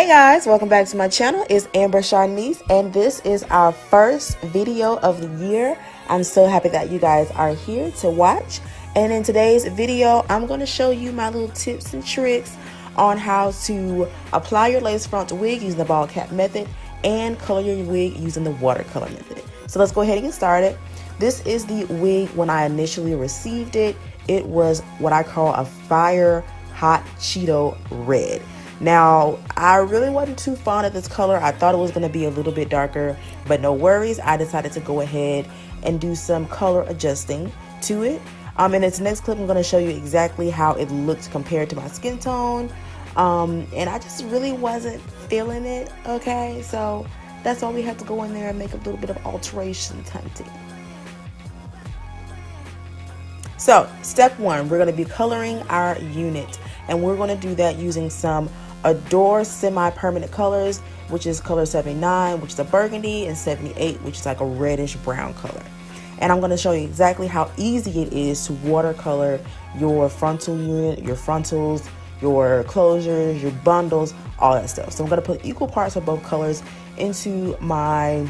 Hey guys, welcome back to my channel. It's Ambersharniece, and this is our first video of the year. I'm so happy that you guys are here to watch. And in today's video, I'm going to show you my little tips and tricks on how to apply your lace front wig using the ball cap method and color your wig using the watercolor method. So let's go ahead and get started. This is the wig when I initially received it. It was what I call a fire hot Cheeto red. Now, I really wasn't too fond of this color. I thought it was going to be a little bit darker, but no worries. I decided to go ahead and do some color adjusting to it. In this next clip, I'm going to show you exactly how it looked compared to my skin tone. And I just really wasn't feeling it, okay? So that's why we had to go in there and make a little bit of alteration tinting. So, step one, we're going to be coloring our unit. And we're going to do that using some Adore semi-permanent colors, which is color 79, which is a burgundy, and 78, which is like a reddish brown color. And I'm going to show you exactly how easy it is to watercolor your frontal unit, your frontals, your closures, your bundles, all that stuff. So I'm going to put equal parts of both colors into my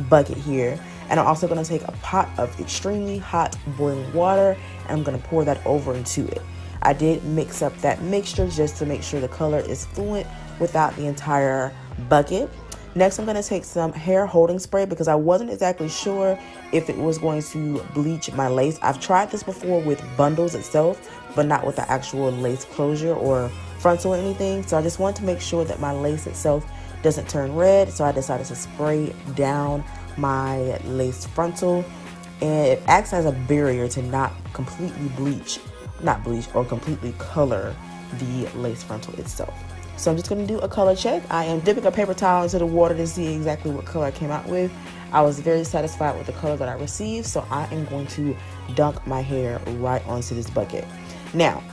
bucket here. And I'm also going to take a pot of extremely hot boiling water, and I'm going to pour that over into it. I did mix up that mixture just to make sure the color is fluent without the entire bucket. Next, I'm going to take some hair holding spray because I wasn't exactly sure if it was going to bleach my lace. I've tried this before with bundles itself, but not with the actual lace closure or frontal or anything. So I just wanted to make sure that my lace itself doesn't turn red. So I decided to spray down my lace frontal, and it acts as a barrier to not completely or completely color the lace frontal itself. So I'm just going to do a color check. I am dipping a paper towel into the water to see exactly what color I came out with. I was very satisfied with the color that I received, so I am going to dunk my hair right onto this bucket. Now,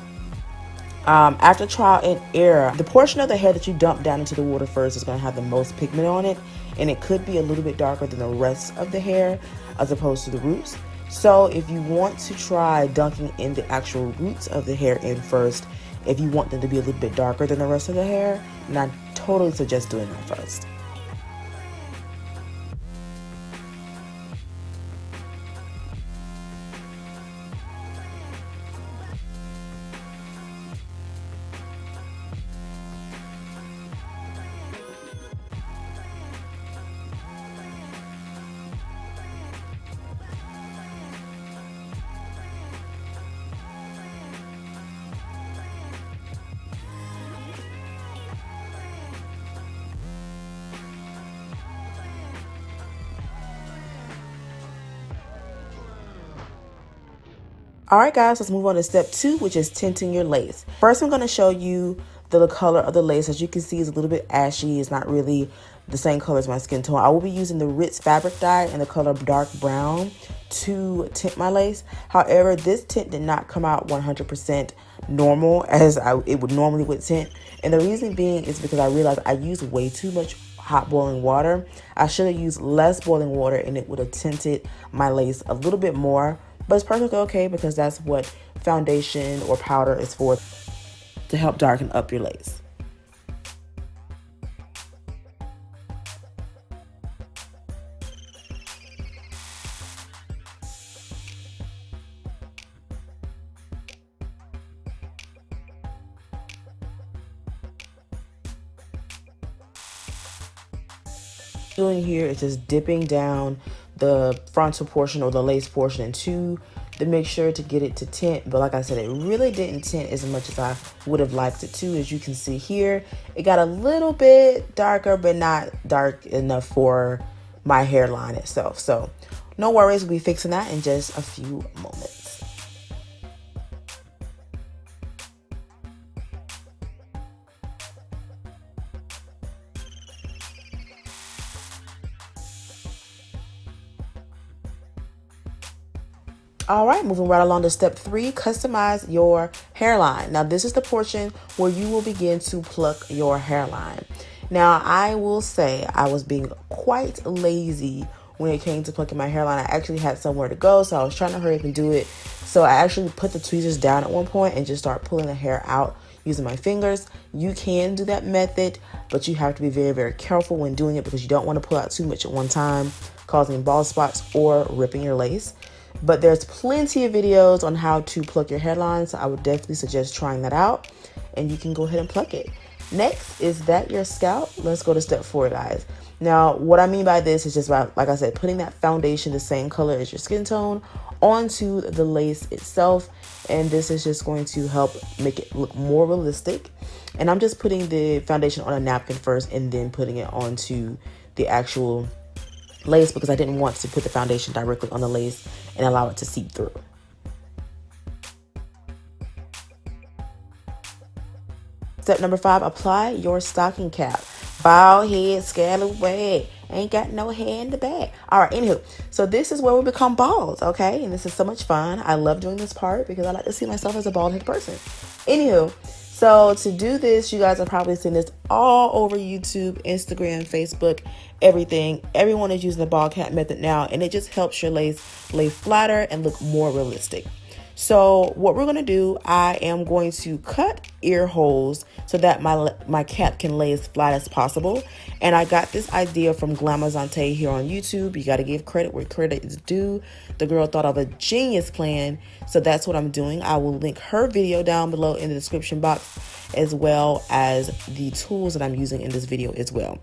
after trial and error, the portion of the hair that you dump down into the water first is going to have the most pigment on it, and it could be a little bit darker than the rest of the hair as opposed to the roots. So if you want to try dunking in the actual roots of the hair in first, if you want them to be a little bit darker than the rest of the hair, then I totally suggest doing that first. Alright guys, let's move on to step 2, which is tinting your lace. First, I'm going to show you the color of the lace. As you can see, it's a little bit ashy. It's not really the same color as my skin tone. I will be using the Ritz fabric dye in the color dark brown to tint my lace. However, this tint did not come out 100% normal as it would normally with tint. And the reason being is because I realized I used way too much hot boiling water. I should have used less boiling water, and it would have tinted my lace a little bit more. But it's perfectly okay because that's what foundation or powder is for, to help darken up your lace. Doing here is just dipping down the frontal portion or the lace portion into the mixture to get it to tint. But like I said, it really didn't tint as much as I would have liked it to. As you can see here, it got a little bit darker, but not dark enough for my hairline itself. So no worries, we'll be fixing that in just a few moments. All right, moving right along to step 3, customize your hairline. Now, this is the portion where you will begin to pluck your hairline. Now, I will say I was being quite lazy when it came to plucking my hairline. I actually had somewhere to go, so I was trying to hurry up and do it. So I actually put the tweezers down at one point and just start pulling the hair out using my fingers. You can do that method, but you have to be very, very careful when doing it because you don't want to pull out too much at one time, causing bald spots or ripping your lace. But there's plenty of videos on how to pluck your hairline, so I would definitely suggest trying that out, and you can go ahead and pluck it. Next, is that your scalp? Let's go to step 4, guys. Now, what I mean by this is just about, like I said, putting that foundation the same color as your skin tone onto the lace itself, and this is just going to help make it look more realistic. And I'm just putting the foundation on a napkin first and then putting it onto the actual lace because I didn't want to put the foundation directly on the lace and allow it to seep through. Step number 5, apply your stocking cap. Bald head, scallywag, ain't got no hair in the back. All right, anywho, so this is where we become bald, okay? And this is so much fun. I love doing this part because I like to see myself as a bald head person. Anywho, so to do this, you guys have probably seen this all over YouTube, Instagram, Facebook, everything. Everyone is using the bald cap method now, and it just helps your lace lay flatter and look more realistic. So what we're going to do, I am going to cut ear holes so that my cap can lay as flat as possible. And I got this idea from Glamazante here on YouTube. You got to give credit where credit is due. The girl thought of a genius plan. So that's what I'm doing. I will link her video down below in the description box, as well as the tools that I'm using in this video as well.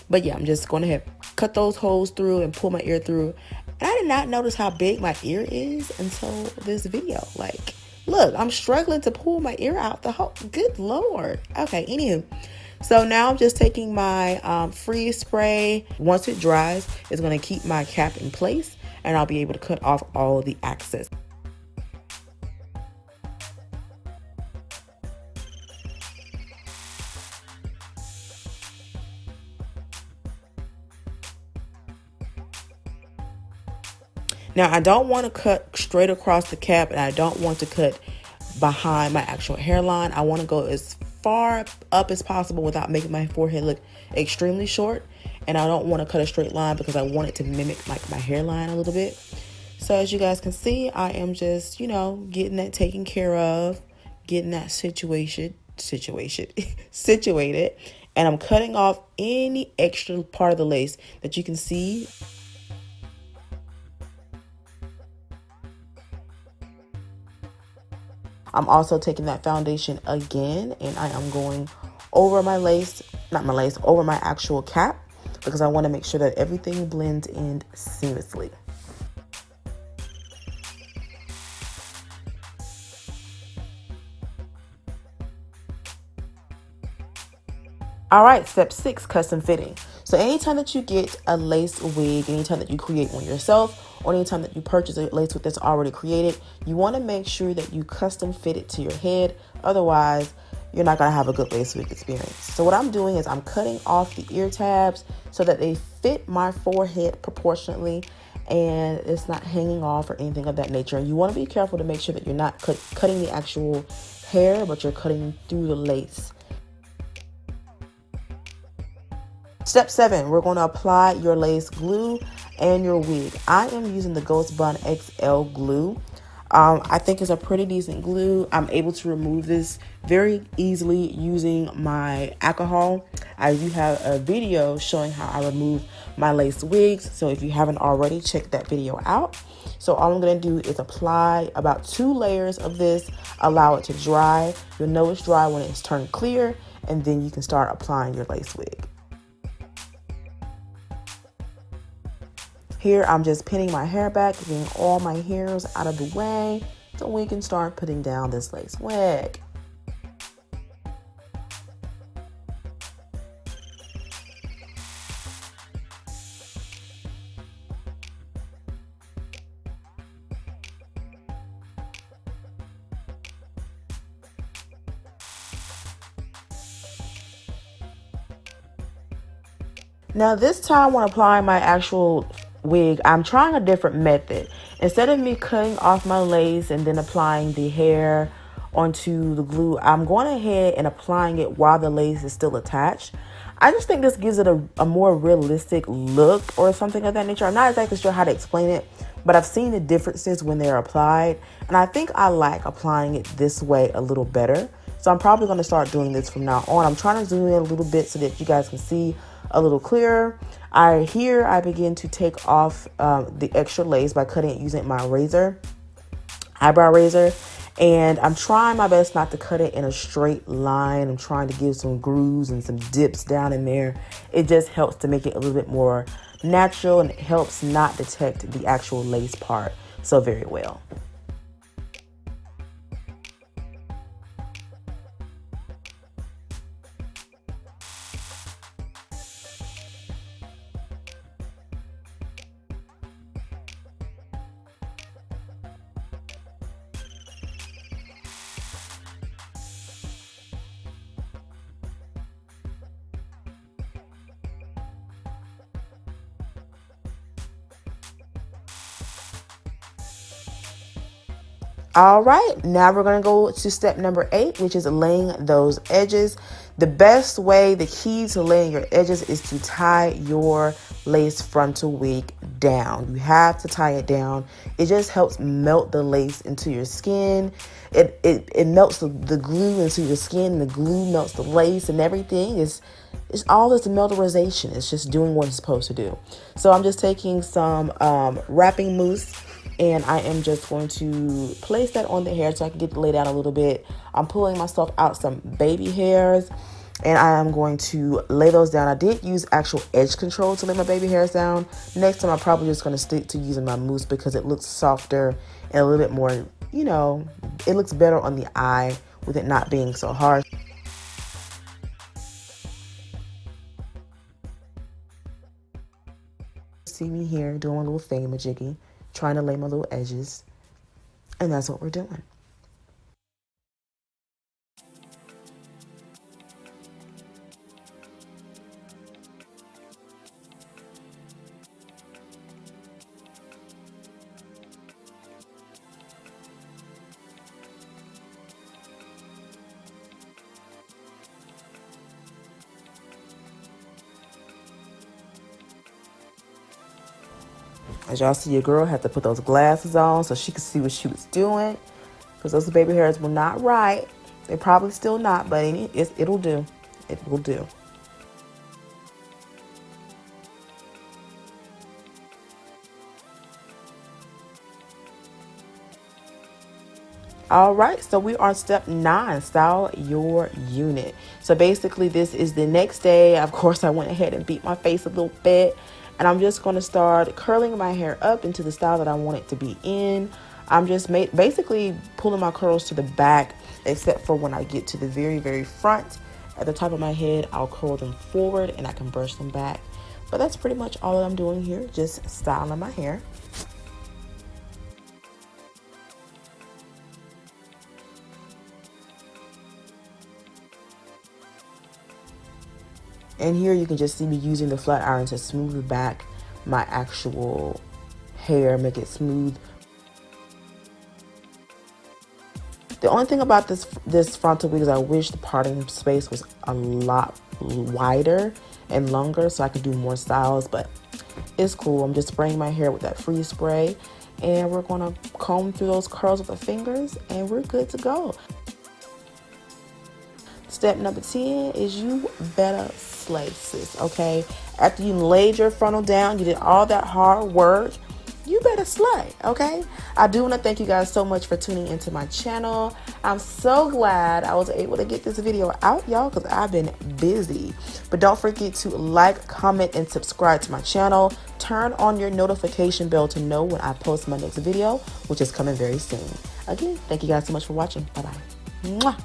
But yeah, I'm just going to cut those holes through and pull my ear through. And I did not notice how big my ear is until this video. Like, look, I'm struggling to pull my ear out the hole. Good Lord. Okay, anywho. So now I'm just taking my freeze spray. Once it dries, it's going to keep my cap in place, and I'll be able to cut off all of the excess. Now, I don't want to cut straight across the cap, and I don't want to cut behind my actual hairline. I want to go as far up as possible without making my forehead look extremely short. And I don't want to cut a straight line because I want it to mimic like my hairline a little bit. So as you guys can see, I am just, getting that taken care of, getting that situated. And I'm cutting off any extra part of the lace that you can see. I'm also taking that foundation again, and I am going over my lace, over my actual cap, because I want to make sure that everything blends in seamlessly. All right, step 6, custom fitting. So anytime that you get a lace wig, anytime that you create one yourself, or anytime that you purchase a lace wig that's already created, you want to make sure that you custom fit it to your head. Otherwise, you're not going to have a good lace wig experience. So what I'm doing is I'm cutting off the ear tabs so that they fit my forehead proportionately and it's not hanging off or anything of that nature. And you want to be careful to make sure that you're not cutting the actual hair, but you're cutting through the lace. Step 7, we're going to apply your lace glue and your wig. I am using the Ghost Bond XL glue. I think it's a pretty decent glue. I'm able to remove this very easily using my alcohol. I do have a video showing how I remove my lace wigs. So if you haven't already, check that video out. So all I'm going to do is apply about 2 layers of this, allow it to dry. You'll know it's dry when it's turned clear, and then you can start applying your lace wig. Here, I'm just pinning my hair back, getting all my hairs out of the way so we can start putting down this lace wig. Now this time when applying my actual wig, I'm trying a different method. Instead of me cutting off my lace and then applying the hair onto the glue, I'm going ahead and applying it while the lace is still attached. I just think this gives it a more realistic look or something of that nature. I'm not exactly sure how to explain it, but I've seen the differences when they're applied. And I think I like applying it this way a little better. So I'm probably going to start doing this from now on. I'm trying to zoom in a little bit so that you guys can see a little clearer. Here I begin to take off the extra lace by cutting it using my eyebrow razor. And I'm trying my best not to cut it in a straight line. I'm trying to give some grooves and some dips down in there. It just helps to make it a little bit more natural, and it helps not detect the actual lace part so very well. All right, now we're going to go to step number 8, which is laying those edges. The best way, the key to laying your edges is to tie your lace frontal wig down. You have to tie it down. It just helps melt the lace into your skin. It melts the glue into your skin. The glue melts the lace, and everything is all this melterization. It's just doing what it's supposed to do. So I'm just taking some wrapping mousse, and I am just going to place that on the hair so I can get it laid out a little bit. I'm pulling myself out some baby hairs, and I am going to lay those down. I did use actual edge control to lay my baby hairs down. Next time I'm probably just going to stick to using my mousse because it looks softer and a little bit more, you know, it looks better on the eye with it not being so harsh. See me here doing a little thingamajiggy, trying to lay my little edges, and that's what we're doing. As y'all see, your girl had to put those glasses on so she could see what she was doing, because those baby hairs were not right. They're probably still not, but it'll do. It will do. All right, so we are step 9, style your unit. So basically this is the next day. Of course, I went ahead and beat my face a little bit, and I'm just going to start curling my hair up into the style that I want it to be in. I'm just basically pulling my curls to the back, except for when I get to the very, very front. At the top of my head, I'll curl them forward and I can brush them back. But that's pretty much all that I'm doing here, just styling my hair. And here you can just see me using the flat iron to smooth back my actual hair, make it smooth. The only thing about this frontal wig is I wish the parting space was a lot wider and longer so I could do more styles, but it's cool. I'm just spraying my hair with that freeze spray, and we're going to comb through those curls with the fingers, and we're good to go. Step number 10 is you better slay, sis, okay? After you laid your frontal down, you did all that hard work, you better slay, okay? I do want to thank you guys so much for tuning into my channel. I'm so glad I was able to get this video out, y'all, because I've been busy. But don't forget to like, comment, and subscribe to my channel. Turn on your notification bell to know when I post my next video, which is coming very soon. Again, thank you guys so much for watching. Bye-bye. Mwah.